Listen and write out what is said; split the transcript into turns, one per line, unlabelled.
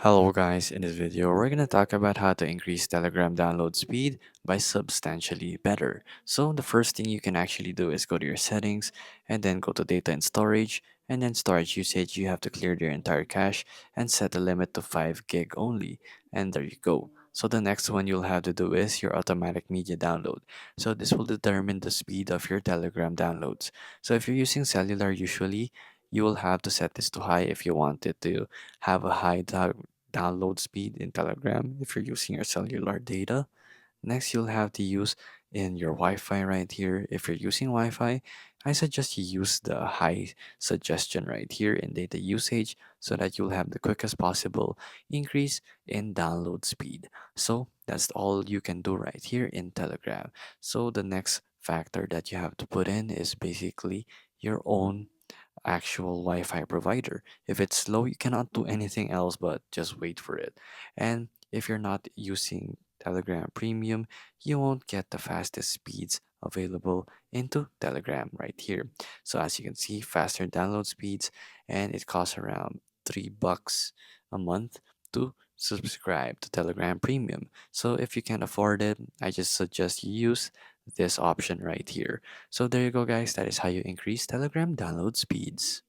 Hello guys, in this video we're going to talk about how to increase Telegram download speed by substantially better. So the first thing you can actually do is go to your settings and then go to data and storage, and then storage usage you have to clear your entire cache and set the limit to 5 gig only, and there you go. So the next one you'll have to do is your automatic media download. So this will determine the speed of your Telegram downloads. So if you're using cellular, usually you will have to set this to high if you want it to have a high download speed in Telegram if you're using your cellular data. Next, you'll have to use in your Wi-Fi right here. If you're using Wi-Fi, I suggest you use the high suggestion right here in data usage so that you'll have the quickest possible increase in download speed. So that's all you can do right here in Telegram. So the next factor that you have to put in is basically your own actual Wi-Fi provider. If it's slow, you cannot do anything else but just wait for it. And if you're not using Telegram Premium, you won't get the fastest speeds available into Telegram right here. So as you can see, faster download speeds, and it costs around $3 a month to subscribe to Telegram Premium. So if you can afford it, I just suggest you use this option right here. So there you go, guys. That is how you increase Telegram download speeds.